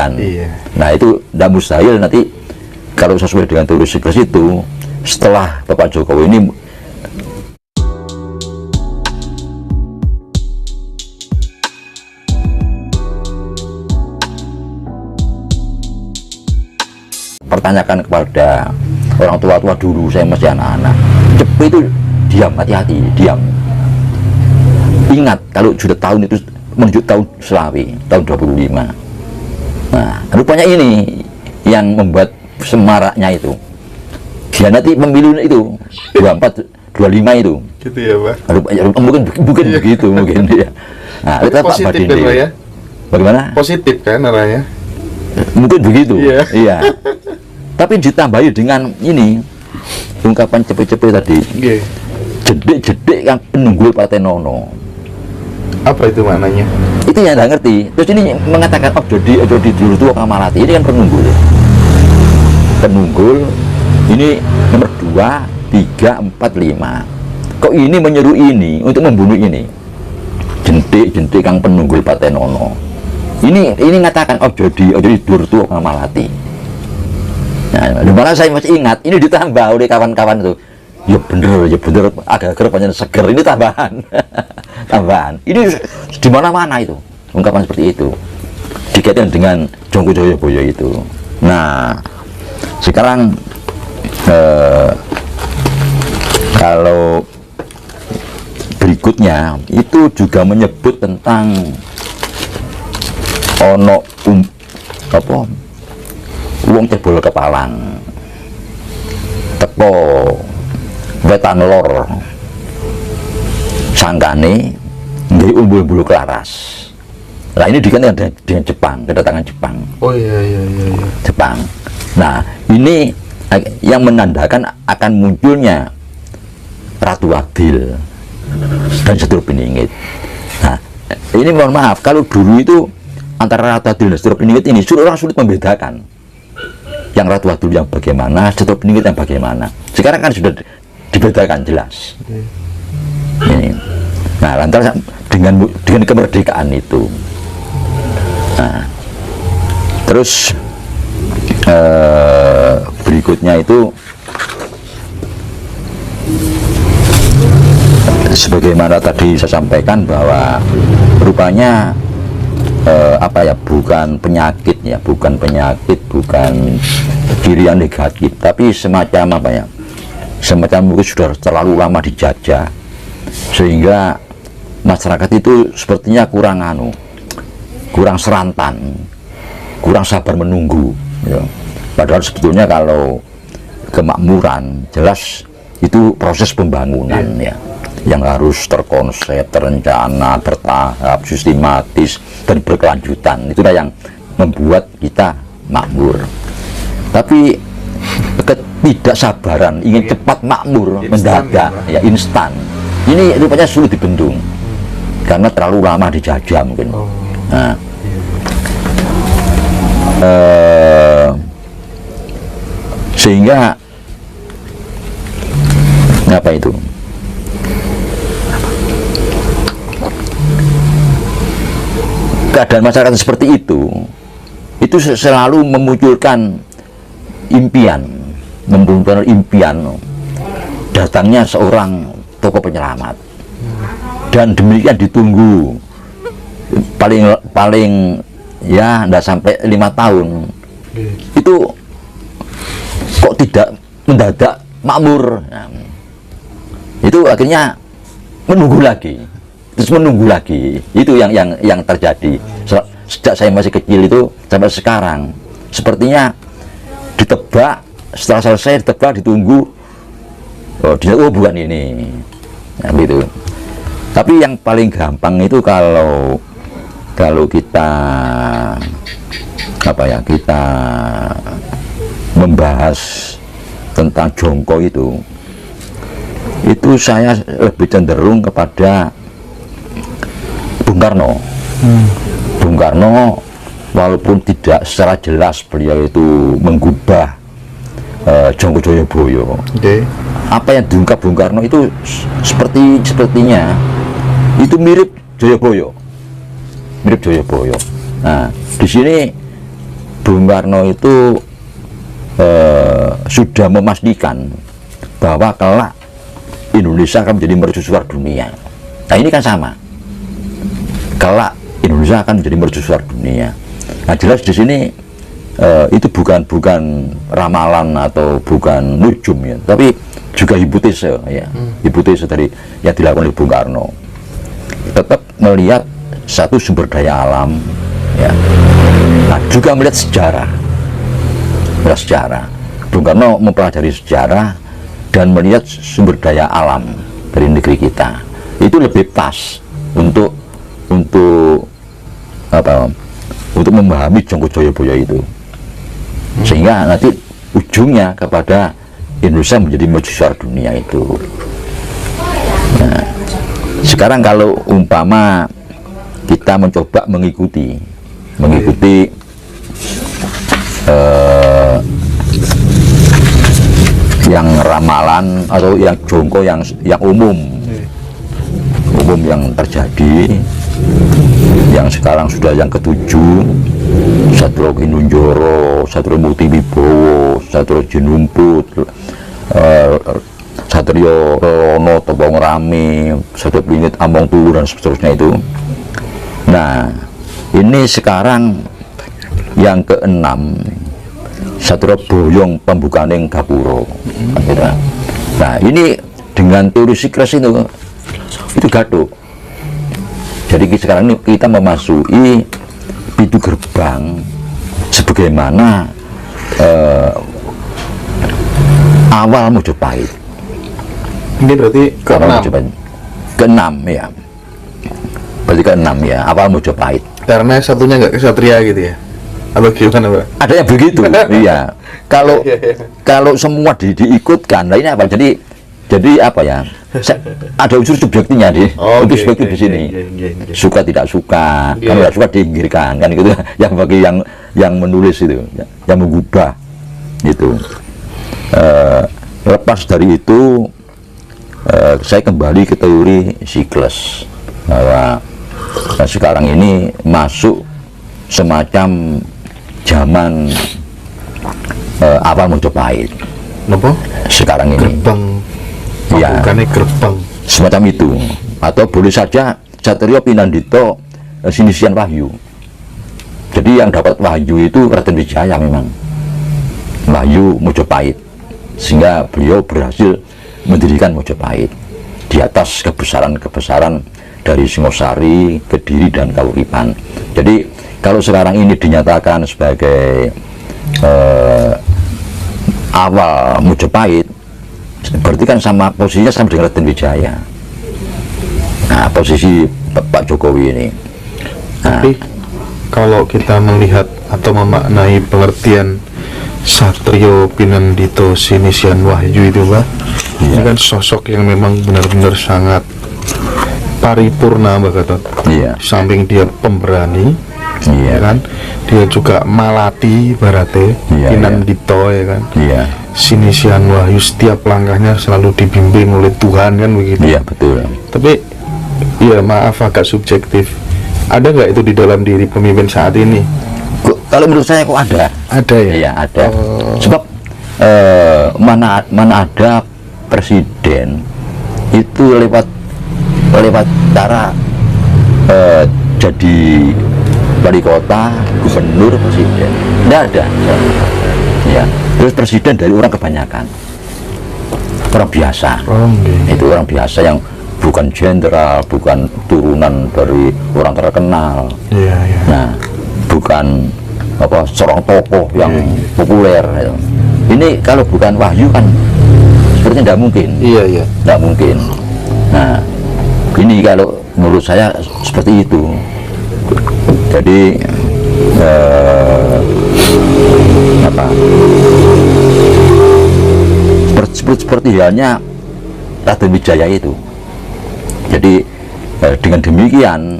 sekian. Nah itu tidak mustahil nanti kalau sesuai dengan teori siklus itu, setelah Bapak Jokowi ini pertanyakan kepada orang tua-tua dulu, saya masih anak-anak, cepet itu diam, hati-hati, diam. Ingat kalau sudah tahun itu menuju tahun Selawi, tahun 25. Nah, rupanya ini yang membuat semaraknya itu. Dia nanti pemilu itu 24, 25 itu. Gitu ya, Pak. Rupanya mungkin begitu mungkin ya. Nah, kita Pak Badinde. Ya? Bagaimana? Positif kan arahnya? Mungkin begitu. Iya. Iya. Tapi ditambahi dengan ini ungkapan cepet-cepet tadi. Jedek-jedek yang penunggul Partai Nono. Apa itu maknanya? Itu yang nggak ngerti. Terus ini mengatakan ojo di dulu tua Kamalati. Ini kan penunggul. Penunggul ini nomor 2, 3, 4, 5. Kok ini menyeru ini untuk membunuh ini? Jentik kang penunggul Partai Nono. Ini mengatakan ojo di dulu tua Kamalati. Nah, malah saya masih ingat, ini ditambah oleh kawan-kawan itu. Ya bener, agak panjang seger, ini tambahan. Tambahan. Ini di mana-mana itu, ungkapan seperti itu. Dikaitkan dengan Jongko Joyoboyo itu. Nah, sekarang kalau berikutnya itu juga menyebut tentang ono wong cebol kepalang teko wetan lor sangkane nggih umbul-umbul kelaras. Nah ini dikaitkan dengan Jepang, kedatangan Jepang. Oh iya. Jepang. Nah ini yang menandakan akan munculnya Ratu Adil dan Setru Piningit. Nah ini mohon maaf, kalau dulu itu antara Ratu Adil dan Setru Piningit ini orang sulit membedakan yang Ratu Adil yang bagaimana, Setru Piningit yang bagaimana. Sekarang kan sudah dibedakan jelas. Ini. Nah, lantas dengan kemerdekaan itu. Nah, terus berikutnya itu sebagaimana tadi saya sampaikan bahwa rupanya bukan penyakit ya, bukan diri yang negatif, tapi semacam mungkin sudah terlalu lama dijajah sehingga masyarakat itu sepertinya kurang serantan, kurang sabar menunggu ya. Padahal sebetulnya kalau kemakmuran jelas itu proses pembangunan ya, yang harus terkonsep, terencana, bertahap, sistematis dan berkelanjutan. Itulah yang membuat kita makmur. Tapi ketidaksabaran ingin cepat makmur, mendadak ya, instan, ini rupanya sulit dibendung karena terlalu lama dijajah mungkin. Nah, sehingga apa itu? Keadaan masyarakat seperti itu selalu memunculkan impian datangnya seorang tokoh penyelamat, dan demikian ditunggu paling ya tidak sampai 5 tahun. Itu kok tidak mendadak makmur. Nah, itu akhirnya menunggu lagi, itu yang terjadi sejak saya masih kecil itu sampai sekarang. Sepertinya ditebak, setelah selesai ditebak, ditunggu, bukan ini, nah, gitu. Tapi yang paling gampang itu kalau kita kita membahas tentang Jongko itu saya lebih cenderung kepada Bung Karno. Bung Karno walaupun tidak secara jelas beliau itu menggubah Jongko Joyoboyo. Apa yang diungkap Bung Karno itu sepertinya itu mirip Joyoboyo. Nah, di sini Bung Karno itu sudah memastikan bahwa kelak Indonesia akan menjadi mercusuar dunia. Nah ini kan sama, kelak Indonesia akan menjadi mercusuar dunia. Nah jelas di sini itu bukan ramalan atau bukan nujum ya, tapi juga hipotese ya, hipotese dari yang dilakukan oleh Bung Karno. Tetap melihat satu sumber daya alam ya. Nah juga melihat sejarah. Bung Karno mempelajari sejarah dan melihat sumber daya alam dari negeri kita. Itu lebih pas untuk memahami Jonggo Joyoboyo itu, sehingga nanti ujungnya kepada Indonesia menjadi mercusuar dunia itu. Nah, sekarang kalau umpama kita mencoba mengikuti yang ramalan atau yang jongko yang umum yang terjadi, yang sekarang sudah yang ketujuh, Satrio Kinunjoro, Satrio Mukti Wibowo, Satrio Jinumput, Satrio Rono Tobong Rame, Satrio Pingit Among Turu dan seterusnya itu. Nah ini sekarang yang keenam, Satrio Boyong Pembukaning Gapuro. Nah ini dengan teori Sikles itu gaduh. Jadi sekarang ini kita memasuki pintu gerbang sebagaimana awal Mojopahit. Ini berarti keenam ya. Berarti keenam ya, awal Mojopahit. Karena satunya nggak kesatria gitu ya? Atau gimana, Pak? Ada yang begitu, iya. Kalau semua diikutkan, nah ini apa? Jadi apa ya? Ada unsur subjektifnya untuk subjektif di sini. Suka tidak suka, kalau tidak suka diinggirkan kan gitu. Yang bagi yang menulis itu, yang mengubah itu. Lepas dari itu, saya kembali ke teori Sikles bahwa sekarang ini masuk semacam zaman awal Mojopahit. Apa? Sekarang ini. Gerbang. Ya, Bukannya gerbang. semacam itu. Atau boleh saja Satrio Pinandito Sinisian Wahyu. Jadi yang dapat Wahyu itu Raden Wijaya memang. Wahyu Mojopahit. Sehingga beliau berhasil mendirikan Mojopahit di atas kebesaran-kebesaran dari Singosari, Kediri dan Kauripan. Jadi kalau sekarang ini dinyatakan sebagai awal Mojopahit, berarti kan posisinya sama dengan Raden Wijaya. Nah, posisi Pak Jokowi ini. Nah, tapi kalau kita melihat atau memaknai pengertian Satrio Pinandito Sinisian Wahyu itu, Pak, ini kan sosok yang memang benar-benar sangat paripurna, Mbak Gatot. iya, Samping dia pemberani, ya kan, dia juga malati berarti Pinandito, ya kan. iya, Sinisian Wahyu, setiap langkahnya selalu dibimbing oleh Tuhan kan begitu. iya betul. Tapi ya maaf agak subjektif. Ada nggak itu di dalam diri pemimpin saat ini? Kalau menurut saya kok ada. Ada ya? Iya ada. Sebab mana ada presiden itu lewat cara jadi wali kota, gubernur, presiden. Tidak ada. Ya. Terus presiden dari orang kebanyakan, orang biasa. Itu orang biasa yang bukan jenderal, bukan turunan dari orang terkenal. Nah, bukan seorang tokoh yang populer. Ini kalau bukan Wahyu kan sepertinya tidak mungkin. Iya. Tidak mungkin. Nah, ini kalau menurut saya seperti itu. Jadi seperti halnya Raden Wijaya itu. Jadi dengan demikian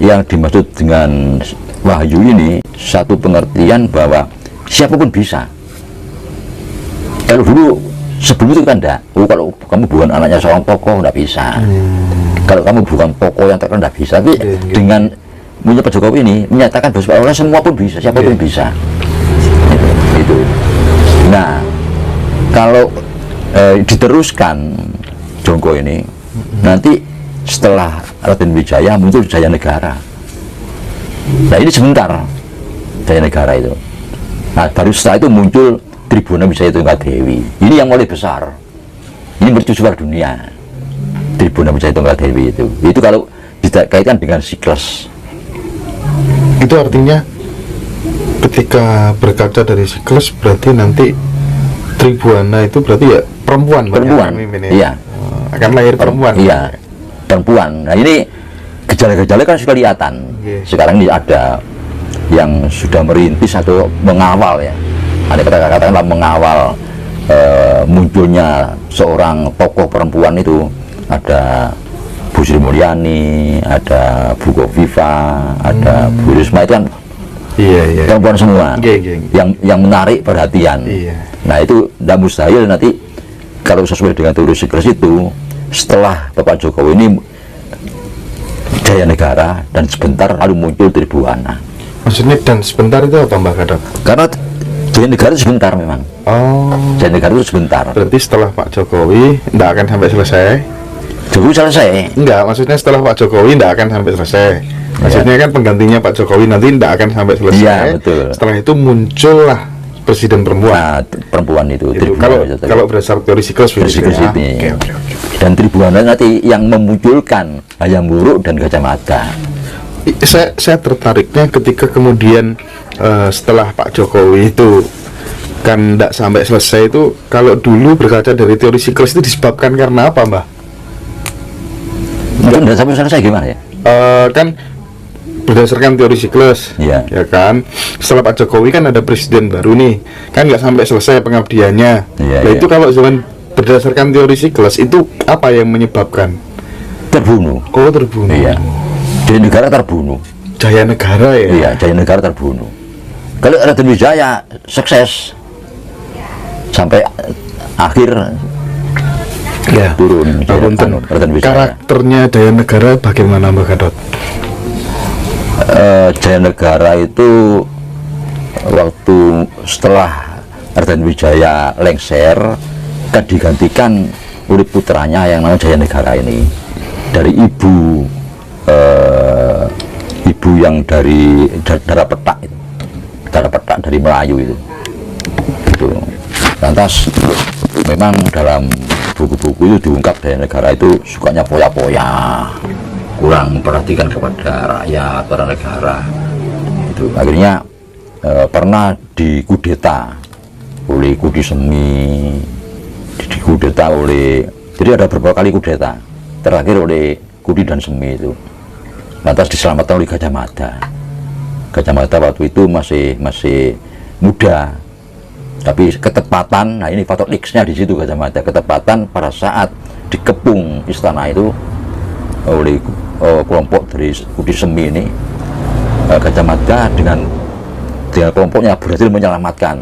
yang dimaksud dengan Wahyu ini satu pengertian bahwa siapapun bisa. Kalau dulu sebelum itu kan enggak. Kalau kamu bukan anaknya seorang tokoh enggak bisa. Kalau kamu bukan tokoh yang terkenal enggak bisa. Tapi dengan punya Pak Jokowi ini menyatakan bahwa semua pun bisa, siapapun bisa. itu. Nah, kalau diteruskan Jongko ini, nanti setelah Raden Wijaya muncul Jayanegara. Nah, ini sebentar Jayanegara itu. Nah, baru setelah itu muncul Tribhuwana Wijaya Tunggadewi. Ini yang mulai besar. Ini mercusuar dunia. Tribhuwana Wijaya Tunggadewi itu. Itu kalau dikaitkan dengan siklus. Itu artinya ketika berkaca dari siklus berarti nanti Tribhuwana itu berarti ya perempuan iya. Akan lahir perempuan. Iya, perempuan. Nah, ini gejala-gejala kan sudah kelihatan. Sekarang ini ada yang sudah merintis atau mengawal ya. Ada katakanlah mengawal munculnya seorang tokoh perempuan itu. Ada Bu Sri Mulyani, ada Bu Kofifa, ada Bu Risma, itu kan perempuan semua. Yang menarik perhatian. Nah, itu tidak mustahil nanti kalau sesuai dengan teori siklus itu, setelah Bapak Jokowi ini Jayanegara dan sebentar lalu muncul Tribhuwana. Maksudnya dan sebentar itu apa Mbak Gadot? Karena Jayanegara sebentar memang. Jayanegara itu sebentar. Berarti setelah Pak Jokowi tidak akan sampai selesai. Jokowi selesai? Enggak, maksudnya setelah Pak Jokowi tidak akan sampai selesai. Maksudnya kan penggantinya Pak Jokowi nanti tidak akan sampai selesai. Iya, betul. Setelah itu muncullah presiden perempuan. Nah, perempuan itu. Kalau berdasar teori siklus ya. Okay. Dan Tribhuwana nanti yang memunculkan Hayam Wuruk dan Gajah Mada. Saya tertariknya ketika kemudian setelah Pak Jokowi itu kan tidak sampai selesai itu, kalau dulu berkaca dari teori siklus itu disebabkan karena apa, Mbak? Mungkin tidak sampai selesai gimana ya? Kan berdasarkan teori siklus, ya kan. Setelah Pak Jokowi kan ada presiden baru nih, kan nggak sampai selesai pengabdiannya. Itu kalau zaman berdasarkan teori siklus itu apa yang menyebabkan? Terbunuh. Terbunuh. Iya. Jayanegara terbunuh. Jayanegara ya. Iya, Jayanegara terbunuh. Kalau Raden Wijaya sukses sampai akhir turun. Raden Wijaya. Karakternya Jayanegara bagaimana Mbak Gadot? Jayanegara itu waktu setelah Raden Wijaya lengser kan digantikan oleh putranya yang namanya Jayanegara ini dari ibu yang dari darah petak itu, darah petak dari Melayu itu. Lantas memang dalam buku-buku itu diungkap Jayanegara itu sukanya poya-poya, kurang memperhatikan kepada rakyat, para negara. Itu akhirnya pernah dikudeta oleh Kudi Semi, dikudeta oleh, jadi ada beberapa kali kudeta, terakhir oleh Kudi dan Semi itu. Lantas diselamatkan oleh Gajah Mada. Gajah Mada waktu itu masih muda, tapi ketepatan, nah ini faktor X-nya di situ Gajah Mada, ketepatan pada saat dikepung istana itu oleh kelompok dari Kudi Semi ini, Gajah Mada dengan kelompoknya berhasil menyelamatkan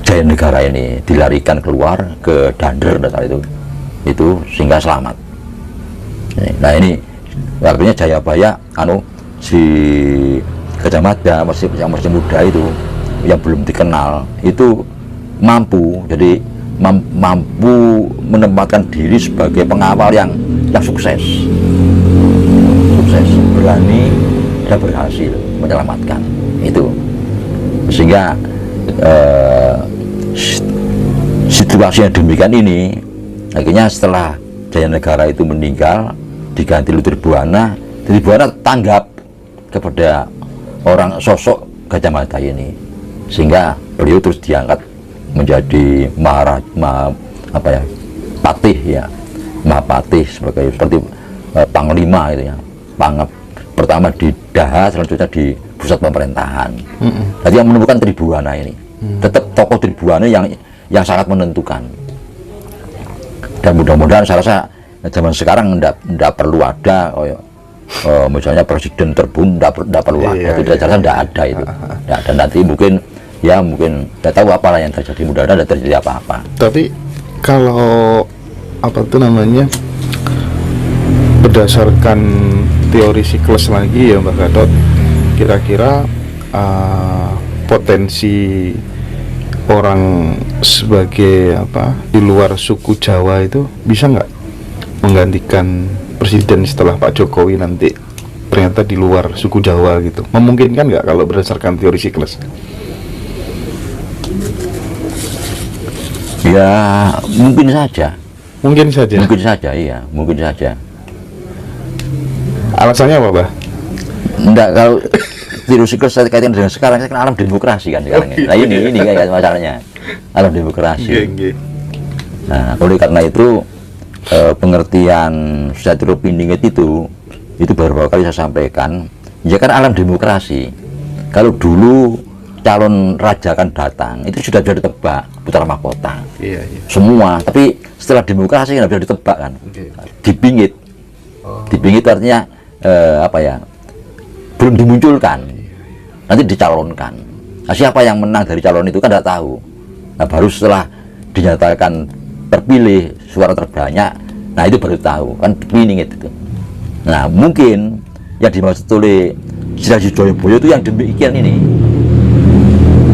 Jayanegara ini, dilarikan keluar ke Dander saat itu sehingga selamat. Nah, ini artinya Jayabaya si Gajah Mada yang masih muda itu, yang belum dikenal itu mampu, jadi mampu menempatkan diri sebagai pengawal yang sukses, berani dan berhasil menyelamatkan itu, sehingga situasi yang demikian ini akhirnya setelah Jayanegara itu meninggal diganti oleh Tribhuwana tanggap kepada orang sosok Gajah Mada ini, sehingga beliau terus diangkat menjadi Mahapatih seperti panglima itu ya, pertama di Daha, selanjutnya di pusat pemerintahan. Jadi yang menemukan Tribhuwana ini tetap tokoh Tribhuwana yang sangat menentukan, dan mudah-mudahan saya rasa zaman sekarang tidak perlu ada misalnya presiden terbunuh, tidak perlu ada, tidak ada itu, dan nanti mungkin tidak tahu apalah yang terjadi, mudah-mudahan tidak terjadi apa-apa. Tapi kalau berdasarkan teori siklus lagi ya Mbak Gadot, kira-kira potensi orang sebagai apa di luar suku Jawa itu bisa nggak menggantikan presiden setelah Pak Jokowi nanti ternyata di luar suku Jawa gitu, memungkinkan nggak kalau berdasarkan teori siklus? Ya mungkin saja, Mungkin saja. mungkin saja, iya, mungkin saja. Alasannya apa, Bah? Enggak, kalau virus siklus saya kaitkan dengan sekarang kan alam demokrasi kan sekarang. Nah ini kayak masalahnya alam demokrasi. Nggih. Nah, oleh karena itu pengertian Satrio-Piningit itu beberapa kali saya sampaikan, ya kan alam demokrasi. Kalau dulu calon raja kan datang, itu sudah bisa ditebak putra mahkota. Iya. Semua, tapi setelah demokrasi nggak bisa ditebak kan. Dipingit. Dipingit artinya apa ya? Belum dimunculkan. Nanti dicalonkan. Nah, siapa yang menang dari calon itu kan tidak tahu. Nah, baru setelah dinyatakan terpilih suara terbanyak, nah itu baru tahu kan piningit itu. Nah mungkin yang dimaksud oleh Siraji Joyoboyo itu yang demikian ini,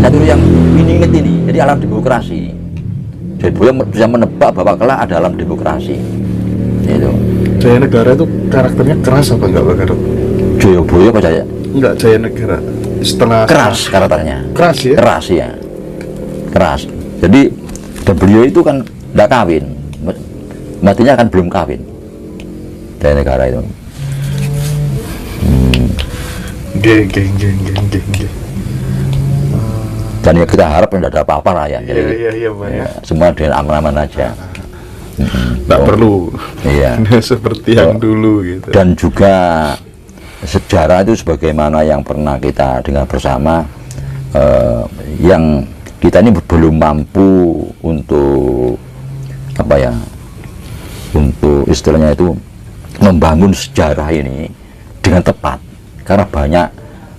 satu yang piningit ini, jadi alam demokrasi. Joyoboyo bisa menebak bahwa kelak ada alam demokrasi. Itu. Jaya Negara itu karakternya keras apa enggak, Pak Garut? Joyoboyo apa Jaya? Enggak, Jaya Negara setelah Keras karakternya. Keras ya? Keras ya. Keras. Jadi dan beliau itu kan tidak kawin, matinya kan belum kawin. Jaya Negara itu. Geng. Dan ya kita harap tidak ada apa-apa lah ya. Jadi, Iya, Pak ya. semua dengan aman-aman aja. Nggak perlu. Iya. Seperti yang dulu gitu. Dan juga sejarah itu sebagaimana yang pernah kita dengar bersama, yang kita ini belum mampu untuk apa ya, untuk istilahnya itu membangun sejarah ini dengan tepat, karena banyak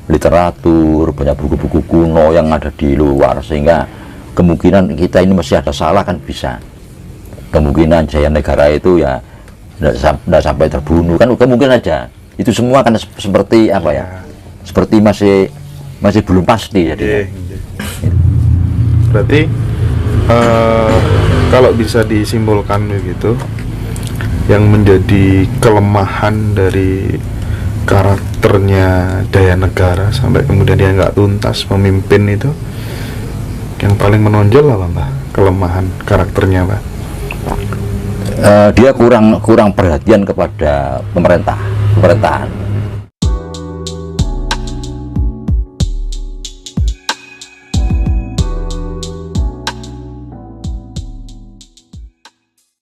literatur, banyak buku-buku kuno yang ada di luar, sehingga kemungkinan kita ini masih ada salah kan bisa. Kemungkinan Jaya Negara itu ya tidak sampai terbunuh kan, kemungkinan aja. Itu semua kan seperti apa ya? Seperti masih belum pasti jadi. Berarti kalau bisa disimpulkan begitu, yang menjadi kelemahan dari karakternya Jaya Negara sampai kemudian dia nggak tuntas memimpin itu, yang paling menonjol apa, Mbak? Kelemahan karakternya, Mbak? Dia kurang perhatian kepada pemerintahan.